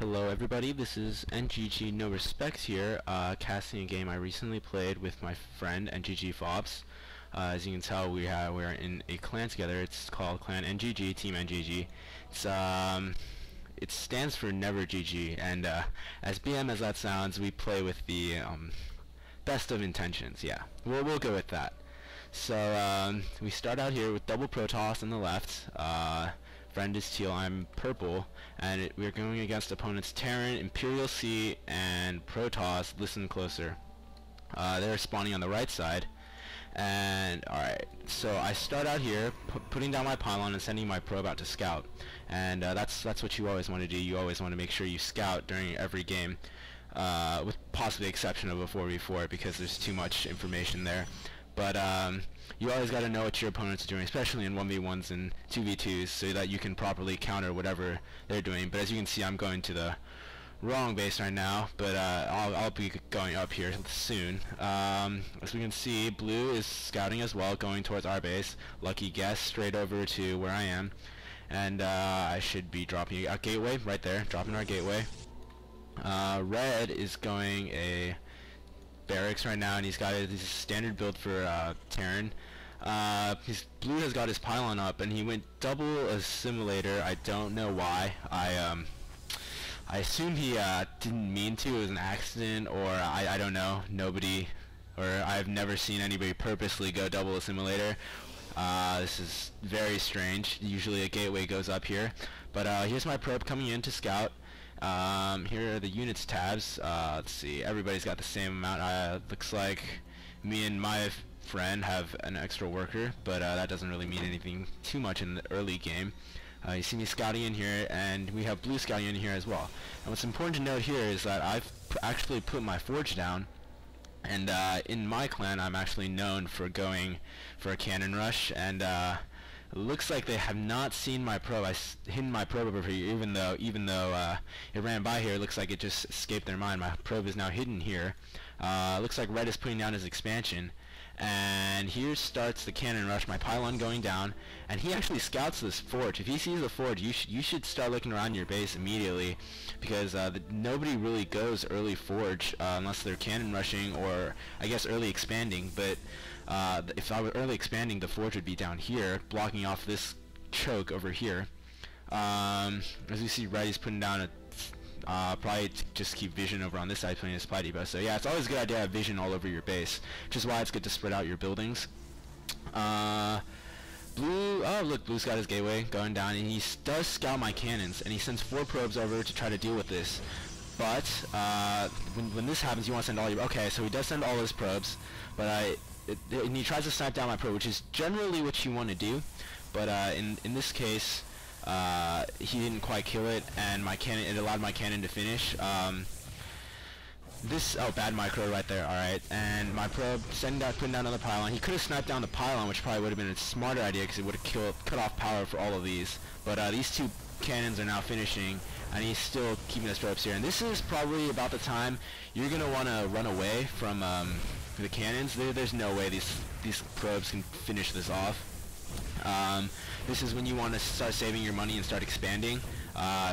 Hello everybody, this is nGgnorespect here, casting a game I recently played with my friend nGgfabs. As you can tell, we're in a clan together. It's called Clan nGg, Team nGg. It stands for Never GG, and as BM as that sounds, we play with the best of intentions. Yeah, we'll go with that. So we start out here with double Protoss on the left. Friend is teal, I'm purple, and we're going against opponents Terran, Imperial Sea, and Protoss. Listen closer. They're spawning on the right side. And alright, so I start out here putting down my pylon and sending my probe out to scout. And that's what you always want to do. You always want to make sure you scout during every game, with possibly the exception of a 4v4 because there's too much information there. But you always got to know what your opponent's doing, especially in 1v1s and 2v2s, so that you can properly counter whatever they're doing. But as you can see, I'm going to the wrong base right now, but I'll be going up here soon. As we can see, blue is scouting as well, going towards our base. Lucky guess, straight over to where I am. And I should be dropping a gateway right there, dropping our gateway. Red is going a barracks right now, and he's got his standard build for Terran. His blue has got his pylon up, and he went double assimilator. I don't know why. I assume he didn't mean to. It was an accident, or I don't know. Nobody, or I've never seen anybody purposely go double assimilator. This is very strange. Usually a gateway goes up here, but here's my probe coming in to scout. Here are the units tabs. Let's see, everybody's got the same amount. Looks like me and my friend have an extra worker, but that doesn't really mean anything too much in the early game. You see me scouting in here, and we have blue scouting in here as well. And what's important to note here is that I've actually put my forge down, and in my clan I'm actually known for going for a cannon rush, and it looks like they have not seen my probe. I hidden my probe over here, even though it ran by here. It looks like it just escaped their mind. My probe is now hidden here. Looks like red is putting down his expansion, and here starts the cannon rush. My pylon going down, and he actually scouts this forge. If he sees the forge, you should start looking around your base immediately, because nobody really goes early forge unless they're cannon rushing or I guess early expanding. But if I were early expanding, the forge would be down here, blocking off this choke over here. As you see, red is putting down a probably just keep vision over on this side playing a spy depot. So yeah, it's always a good idea to have vision all over your base, which is why it's good to spread out your buildings. Blue, oh look, blue's got his gateway going down, and he does scout my cannons, and he sends 4 probes over to try to deal with this. But when this happens, you want to send all your, okay, so he does send all his probes, but and he tries to snipe down my probe, which is generally what you want to do. But in this case, he didn't quite kill it, and it allowed my cannon to finish. Bad micro right there. Alright, and my probe putting down another pylon. He could have sniped down the pylon, which probably would have been a smarter idea because it would have cut off power for all of these. But these 2 cannons are now finishing, and he's still keeping his probes here. And this is probably about the time you're gonna want to run away from the cannons. There's no way these probes can finish this off. This is when you want to start saving your money and start expanding.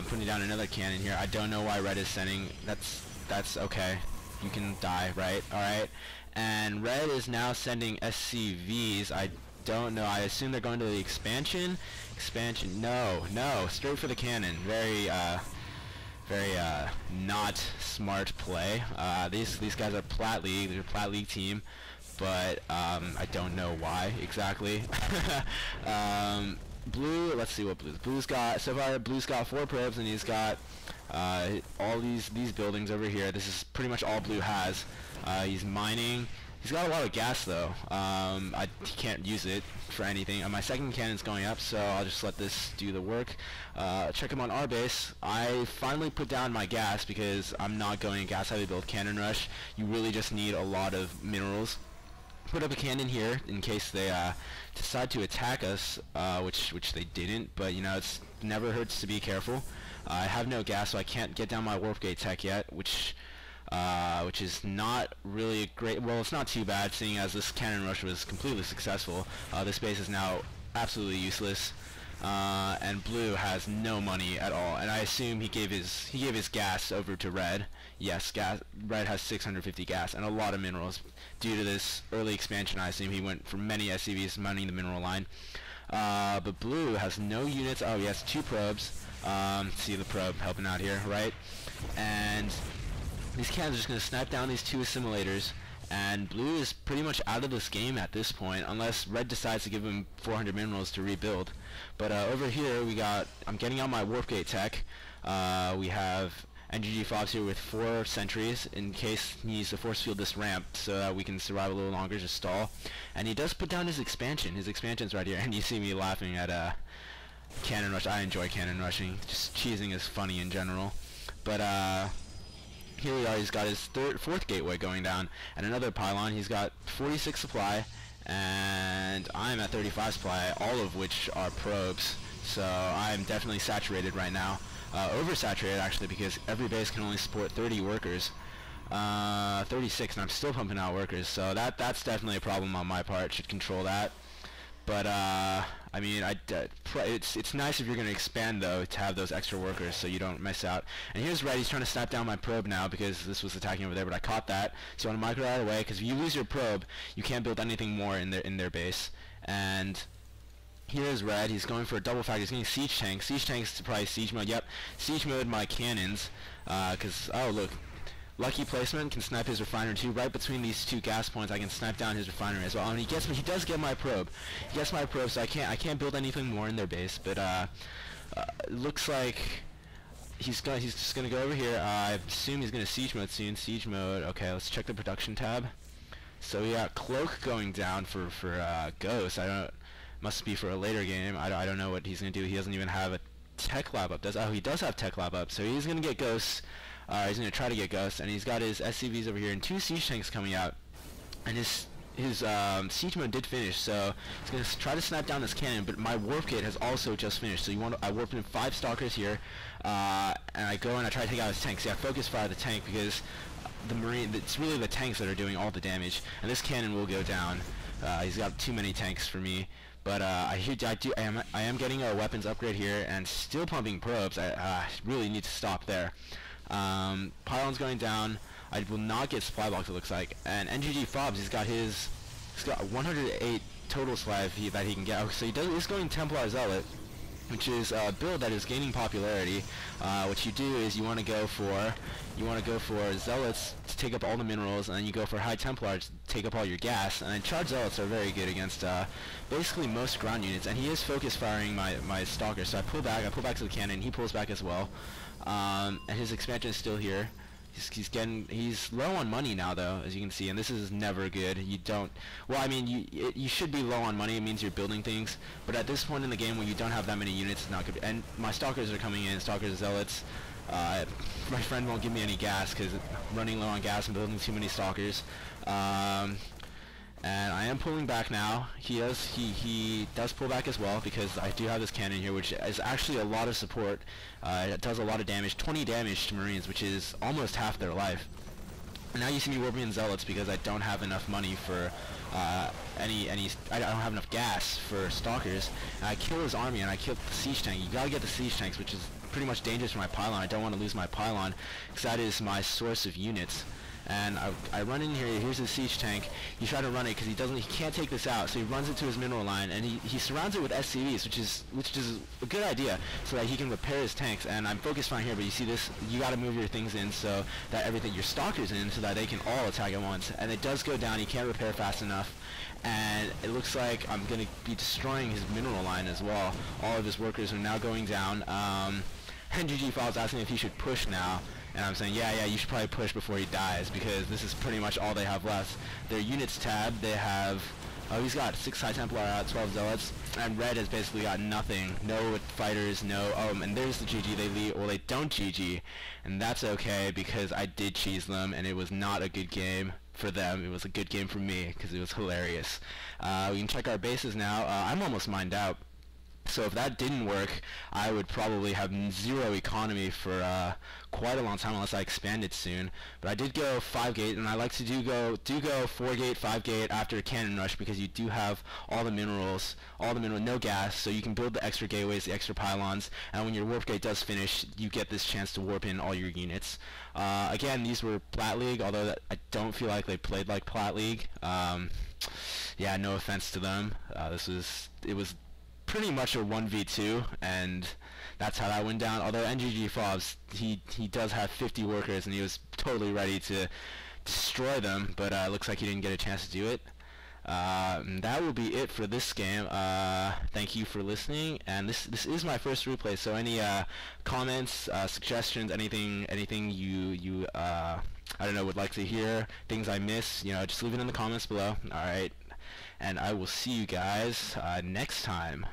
Putting down another cannon here. I don't know why red is sending. That's okay. You can die, right? Alright. And red is now sending SCVs. I don't know. I assume they're going to the expansion. No. Straight for the cannon. Very not smart play. These guys are Plat League. They're a Plat League team. But I don't know why exactly. Blue, let's see what blue's got. So far, blue's got 4 probes, and he's got all these buildings over here. This is pretty much all blue has. He's mining. He's got a lot of gas though. He can't use it for anything. My second cannon's going up, so I'll just let this do the work. Check him on our base. I finally put down my gas because I'm not going a gas heavy build cannon rush. You really just need a lot of minerals. Put up a cannon here in case they decide to attack us, which they didn't, but you know, it's never hurts to be careful. I have no gas, so I can't get down my warp gate tech yet, which is not really great. Well, it's not too bad, seeing as this cannon rush was completely successful. This base is now absolutely useless. and blue has no money at all. And I assume he gave his gas over to red. Yes, red has 650 gas and a lot of minerals due to this early expansion. I assume he went for many SCVs mining the mineral line. But blue has no units. Oh, he has 2 probes. See the probe helping out here, right? And these cannons are just going to snipe down these 2 assimilators, and blue is pretty much out of this game at this point, unless red decides to give him 400 minerals to rebuild. But over here I'm getting out my warp gate tech. We have nGgfabs here with 4 sentries in case he needs to force field this ramp so that we can survive a little longer, just stall. And he does put down his expansion. His expansion's right here, and you see me laughing at cannon rush. I enjoy cannon rushing. Just cheesing is funny in general. But here we are. He's got his 4th gateway going down, and another pylon. He's got 46 supply, and I'm at 35 supply, all of which are probes. So I'm definitely saturated right now. Oversaturated actually, because every base can only support 30 workers. 36, and I'm still pumping out workers. So that's definitely a problem on my part. Should control that. But I mean, it's nice if you're going to expand though to have those extra workers so you don't miss out. And here's red. He's trying to snap down my probe now because this was attacking over there, but I caught that. So I want to micro out of the way, because if you lose your probe, you can't build anything more in their base. And here's red. He's going for a double factor. He's getting siege tanks. Siege tanks to probably siege mode. Yep, siege mode my cannons. Because oh look. Lucky placement, can snipe his refinery too. Right between these 2 gas points, I can snipe down his refinery as well. And he does get my probe. He gets my probe, so I can't build anything more in their base. But it looks like he's just gonna go over here. I assume he's gonna siege mode soon. Siege mode. Okay, let's check the production tab. So we got cloak going down for Ghost. Must be for a later game. I don't know what he's gonna do. He doesn't even have a tech lab up. He does have tech lab up. So he's gonna get Ghosts. He's going to try to get Ghosts, and he's got his SCVs over here and 2 siege tanks coming out. And his siege mode did finish, so he's going to try to snap down this cannon, but my warp gate has also just finished. So I warped in 5 stalkers here, and I go and I try to take out his tank. See, I focus fire the tank because it's really the tanks that are doing all the damage, and this cannon will go down. He's got too many tanks for me. But I am getting a weapons upgrade here and still pumping probes. I really need to stop there. Pylon's going down. I will not get supply box, it looks like. And nGgfabs, he's got 108 total supply that he can get. Oh, so he's going Templar Zealot, which is a build that is gaining popularity. What you do is you want to go for Zealots to take up all the minerals, and then you go for High Templar to take up all your gas. And then Charged Zealots are very good against basically most ground units. And he is focus firing my Stalker, so I pull back to the cannon. He pulls back as well. And his expansion is still here. He's low on money now though, as you can see, and this is never good. You should be low on money. It means you're building things, but at this point in the game when you don't have that many units, it's not good. And my stalkers are coming in, stalkers, zealots. My friend won't give me any gas because running low on gas and building too many stalkers. And I am pulling back now. He does pull back as well because I do have this cannon here, which is actually a lot of support. It does a lot of damage, 20 damage to Marines, which is almost half their life. And now you see me warping in Zealots because I don't have enough money for I don't have enough gas for Stalkers. And I kill his army and I kill the siege tank. You gotta get the siege tanks, which is pretty much dangerous for my pylon. I don't want to lose my pylon because that is my source of units. And I run in here. Here's his siege tank. You try to run it because he can't take this out. So he runs into his mineral line and he surrounds it with SCVs, which is a good idea, so that he can repair his tanks. And I'm focused fine here, but you see this? You got to move your things in so that your stalkers in, so that they can all attack at once. And it does go down. He can't repair fast enough. And it looks like I'm going to be destroying his mineral line as well. All of his workers are now going down. nGgfabs asking if he should push now. And I'm saying, yeah, you should probably push before he dies, because this is pretty much all they have left. Their units tab, they have, he's got 6 High Templar out, 12 Zealots, and red has basically got nothing. No fighters, no, and there's the GG, they don't GG, and that's okay, because I did cheese them, and it was not a good game for them. It was a good game for me, because it was hilarious. We can check our bases now. I'm almost mined out. So if that didn't work, I would probably have zero economy for quite a long time unless I expand it soon. But I did go 5 gate, and I like to do go 4 gate, 5 gate after cannon rush, because you do have all the minerals, no gas, so you can build the extra gateways, the extra pylons, and when your warp gate does finish, you get this chance to warp in all your units. Again, these were Plat League, although I don't feel like they played like Plat League. Yeah, no offense to them. It was pretty much a 1v2, and that's how that went down. Although nGgfabs, he does have 50 workers, and he was totally ready to destroy them, but looks like he didn't get a chance to do it. That will be it for this game. Thank you for listening, and this is my first replay, so any comments, suggestions, anything you I don't know, would like to hear, things I miss, just leave it in the comments below. Alright, and I will see you guys next time.